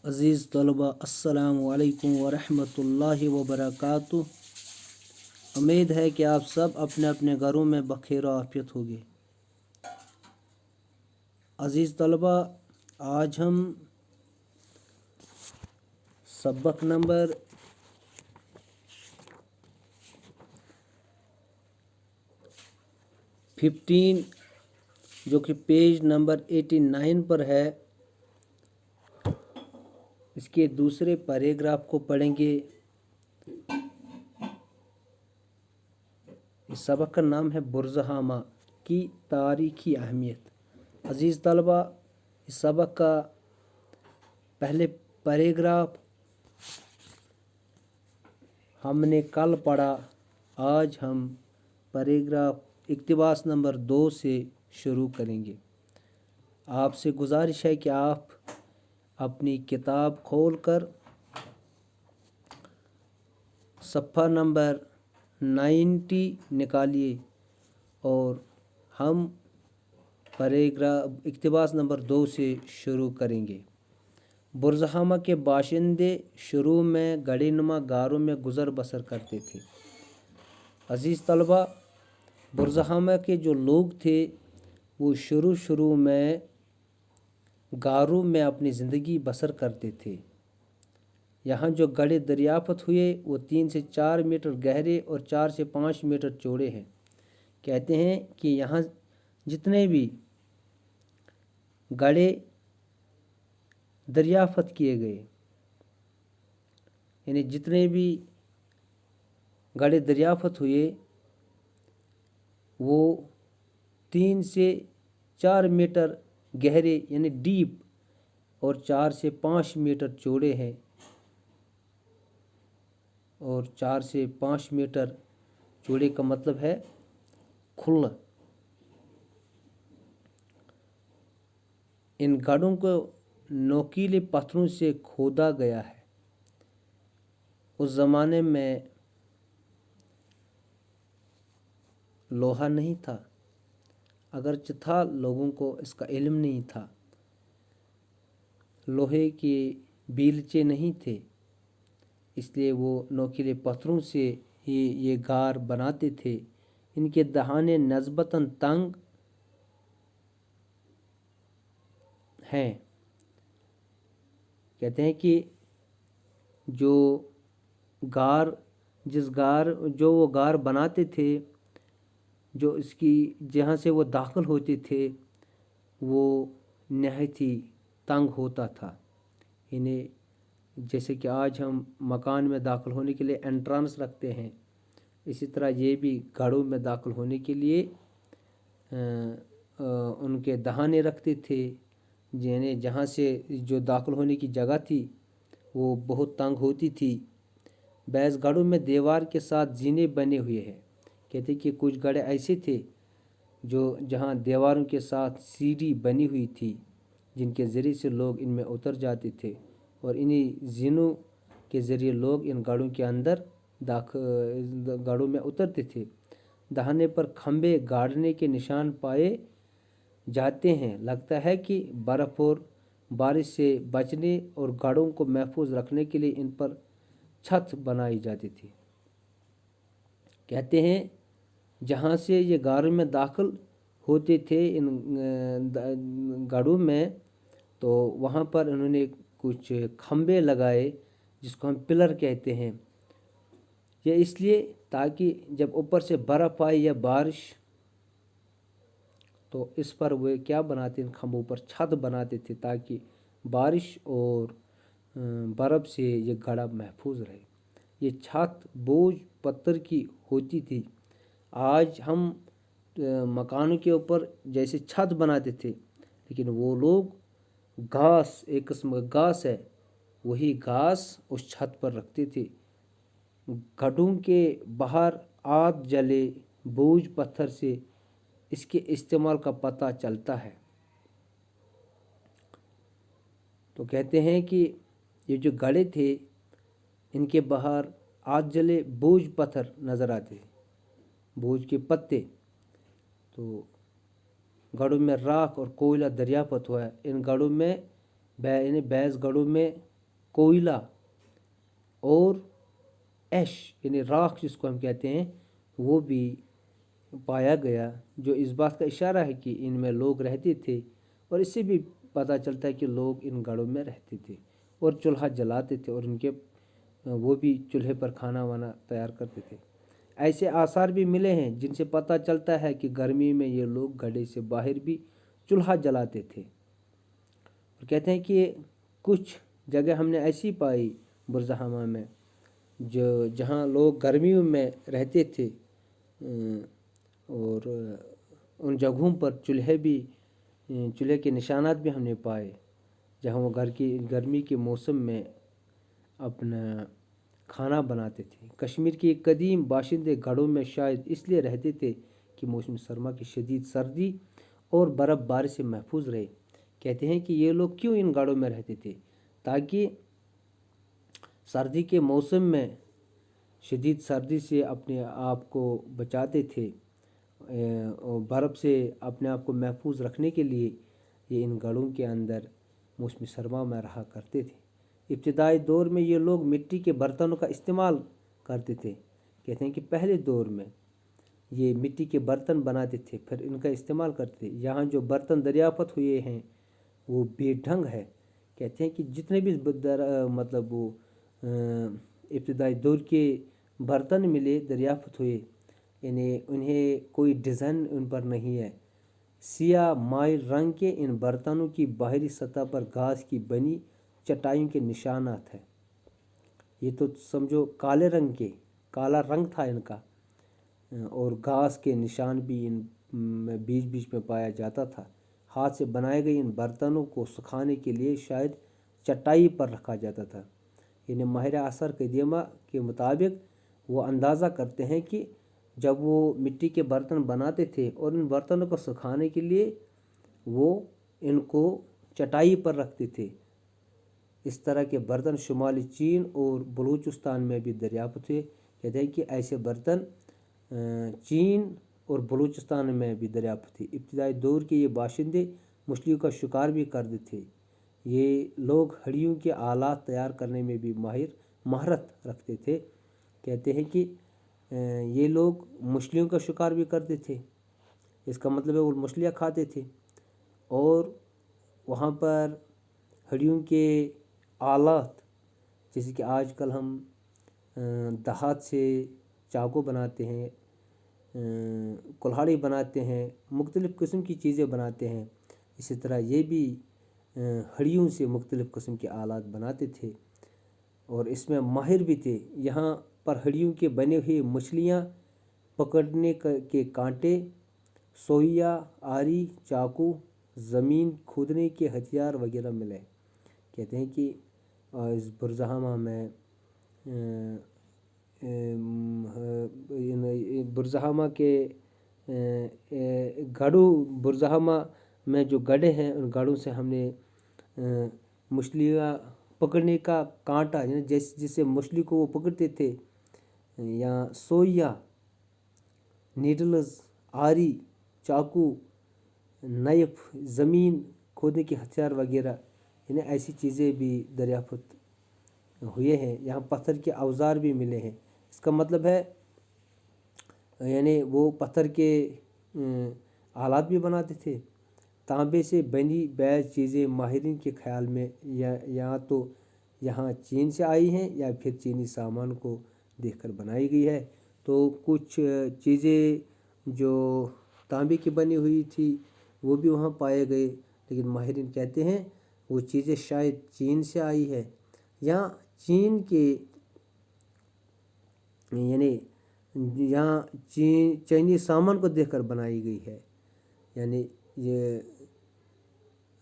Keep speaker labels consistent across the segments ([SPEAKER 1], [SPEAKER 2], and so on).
[SPEAKER 1] अज़ीज़ तलबा अस्सलामु अलैकुम वरहमतुल्लाहि वबरकातुहू। उम्मीद है कि आप सब अपने अपने घरों में बखैर आफियत होंगे। अज़ीज़ तलबा, आज हम सबक नंबर 15 जो कि पेज नंबर 89 पर है, इसके दूसरे पैराग्राफ को पढ़ेंगे। इस सबक का नाम है बुरज़हामा की तारीख़ी अहमियत। अज़ीज़ तलबा, इस सबक का पहले पैराग्राफ हमने कल पढ़ा। आज हम पैराग्राफ इक़्तिबास नंबर 2 से शुरू करेंगे। आपसे गुजारिश है कि आप अपनी किताब खोलकर सफ़ा नंबर 90 निकालिए और हम पैराग्राफ इक़्तिबास नंबर 2 से शुरू करेंगे। बुरज़हामा के बाशिंदे शुरू में गढ़ेनुमा गारों में गुज़र बसर करते थे। अज़ीज़ तलबा, बुरज़हामा के जो लोग थे वो शुरू में गारों में अपनी ज़िंदगी बसर करते थे। यहाँ जो गढ़े दरियाफ़त हुए वो 3 से 4 मीटर गहरे और 4 से 5 मीटर चौड़े हैं। कहते हैं कि यहाँ जितने भी गढ़े दरियाफ़त किए गए, यानी जितने भी गढ़े दरियाफ़त हुए वो 3 से 4 मीटर गहरे यानी डीप और 4 से 5 मीटर चौड़े हैं और 4 से 5 मीटर चौड़े का मतलब है खुला। इन गढ़ों को नोकीले पत्थरों से खोदा गया है। उस ज़माने में लोहा नहीं था, अगरचे था लोगों को इसका इल्म नहीं था। लोहे के बीलचे नहीं थे, इसलिए वो नोकीले पत्थरों से ही ये गार बनाते थे। इनके दहाने नस्बतन तंग हैं। कहते हैं कि जो वो गार बनाते थे, जो इसकी जहाँ से वो दाखिल होते थे वो नहायत ही तंग होता था। इन्हें जैसे कि आज हम मकान में दाखिल होने के लिए एंट्रेंस रखते हैं, इसी तरह ये भी गाड़ों में दाखिल होने के लिए उनके दहाने रखते थे, जिन्हें जहाँ से जो दाखिल होने की जगह थी वो बहुत तंग होती थी। बैस गाड़ों में दीवार के साथ जीने बने हुए हैं। कहते कि कुछ गढ़े ऐसे थे जो जहाँ दीवारों के साथ सीढ़ी बनी हुई थी, जिनके ज़रिए से लोग इनमें उतर जाते थे और इन्हीं जीनों के ज़रिए लोग इन गढ़ों के अंदर गढ़ों में उतरते थे। दहाने पर खंबे गाड़ने के निशान पाए जाते हैं। लगता है कि बर्फ़ और बारिश से बचने और गढ़ों को महफूज रखने के लिए इन पर छत बनाई जाती थी। कहते हैं जहाँ से ये गारों में दाखिल होते थे इन गढ़ों में, तो वहाँ पर उन्होंने कुछ खंबे लगाए जिसको हम पिलर कहते हैं। ये इसलिए ताकि जब ऊपर से बर्फ़ आए या बारिश, तो इस पर वे क्या बनाते, इन खंभों पर छत बनाते थे ताकि बारिश और बर्फ़ से ये गढ़ा महफूज रहे। ये छत बोझ पत्थर की होती थी। आज हम मकानों के ऊपर जैसे छत बनाते थे, लेकिन वो लोग घास, एक किस्म का घास है, वही घास उस छत पर रखते थे। गढ़ों के बाहर आग जले बोझ पत्थर से इसके इस्तेमाल का पता चलता है। तो कहते हैं कि ये जो गढ़े थे इनके बाहर आग जले बोझ पत्थर नज़र आते, बोझ के पत्ते। तो गढ़ों में राख और कोयला दरियाफ़त हुआ है। इन गढ़ों में बैस गढ़ों में कोयला और ऐश यानी राख जिसको हम कहते हैं वो भी पाया गया, जो इस बात का इशारा है कि इनमें लोग रहते थे। और इससे भी पता चलता है कि लोग इन गढ़ों में रहते थे और चूल्हा जलाते थे और उनके वो भी चूल्हे पर खाना वाना तैयार करते थे। ऐसे आसार भी मिले हैं जिनसे पता चलता है कि गर्मी में ये लोग गड्ढे से बाहर भी चूल्हा जलाते थे। और कहते हैं कि कुछ जगह हमने ऐसी पाई बुरज़ाहमा में जो जहाँ लोग गर्मियों में रहते थे, और उन जगहों पर चूल्हे के निशानात भी हमने पाए, जहाँ वो गर्मी के मौसम में अपना खाना बनाते थे। कश्मीर के कदीम बाशिंदे गढ़ों में शायद इसलिए रहते थे कि मौसम सरमा की शदीद सर्दी और बर्फ़बारी से महफूज रहे। कहते हैं कि ये लोग क्यों इन गढ़ों में रहते थे, ताकि सर्दी के मौसम में शदीद सर्दी से अपने आप को बचाते थे और बर्फ़ से अपने आप को महफूज रखने के लिए ये इन गढ़ों के अंदर मौसम सरमा में रहा करते थे। इब्तिदाई दौर में ये लोग मिट्टी के बर्तनों का इस्तेमाल करते थे। कहते हैं कि पहले दौर में ये मिट्टी के बर्तन बनाते थे, फिर इनका इस्तेमाल करते थे। यहाँ जो बर्तन दरियाफ़त हुए हैं वो बेढंग है। कहते हैं कि जितने भी मतलब वो इब्तिदाई दौर के बर्तन मिले दरियाफ़त हुए, उन्हें कोई डिज़ाइन उन पर नहीं है। सिया माइल रंग के इन बर्तनों की बाहरी सतह पर घास की बनी चटाइयों के निशानात हैं। ये तो समझो काला रंग था इनका, और घास के निशान भी इन बीच बीच में पाया जाता था। हाथ से बनाए गए इन बर्तनों को सुखाने के लिए शायद चटाई पर रखा जाता था। यानी माहिर आसार कदीमा के मुताबिक वो अंदाज़ा करते हैं कि जब वो मिट्टी के बर्तन बनाते थे और इन बर्तनों को सुखाने के लिए वो इनको चटाई पर रखते थे। इस तरह के बर्तन शुमाली चीन और बलूचिस्तान में भी दरियाफ़त हुए। कहते हैं कि ऐसे बर्तन चीन और बलूचिस्तान में भी दरियाफ़त हुए। इब्तिदाई दौर के ये बाशिंदे मछलियों का शिकार भी करते थे। ये लोग हड्डियों के आलात तैयार करने में भी महारत रखते थे। कहते हैं कि ये लोग मछलियों का शिकार भी करते थे, इसका मतलब है वो मछलियाँ खाते थे। और वहाँ पर हड्डियों के आलात, जैसे कि आजकल हम दहात से चाकू बनाते हैं, कुल्हाड़ी बनाते हैं, मुख्तलिफ़ किस्म की चीज़ें बनाते हैं, इसी तरह ये भी हड्डियों से मुख्तलिफ़ किस्म के आलात बनाते थे और इसमें माहिर भी थे। यहाँ पर हड्डियों के बने हुए मछलियाँ पकड़ने के कांटे, सोइया, आरी, चाकू, ज़मीन खोदने के हथियार वगैरह मिले। कहते हैं कि इस बुरज़ाहमा में बुरज़ाहमा के बुरज़ाहमा में जो गड्ढे हैं उन गढ़ों से हमने मछलियाँ पकड़ने का कांटा, जिससे मछली को वो पकड़ते थे, या सोइया, नीडल्स, आरी, चाकू, नाइफ, ज़मीन खोदने के हथियार वगैरह, यानी ऐसी चीज़ें भी दरियाफ़त हुए हैं। यहाँ पत्थर के औजार भी मिले हैं। इसका मतलब है यानी वो पत्थर के आलात भी बनाते थे। तांबे से बनी बैज़ चीज़ें माहिरीन के ख्याल में या तो यहाँ चीन से आई हैं या फिर चीनी सामान को देखकर बनाई गई है। तो कुछ चीज़ें जो तांबे की बनी हुई थी वो भी वहाँ पाए गए, लेकिन माहिरीन कहते हैं वो चीज़ें शायद चीन से आई है या चीन के यानी यहाँ चीनी सामान को देखकर बनाई गई है। यानी ये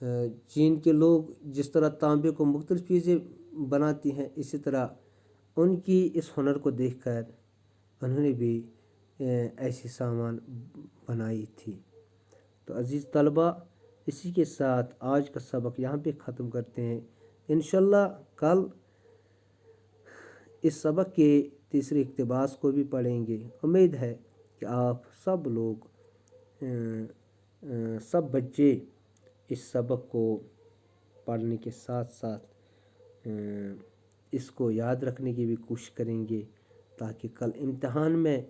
[SPEAKER 1] चीन के लोग जिस तरह तांबे को मुख्तलिफ़ चीज़ें बनाती हैं, इसी तरह उनकी इस हुनर को देखकर उन्होंने भी ऐसी सामान बनाई थी। तो अज़ीज़ तलबा, इसी के साथ आज का सबक यहाँ पे ख़त्म करते हैं। इंशाल्लाह कल इस सबक के तीसरे इक़्तिबास को भी पढ़ेंगे। उम्मीद है कि आप सब लोग सब बच्चे इस सबक को पढ़ने के साथ साथ اس کو یاد رکھنے کی بھی کوشش کریں گے تاکہ کل امتحان میں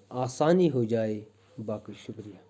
[SPEAKER 1] آسانی ہو جائے۔ باقی شکریہ۔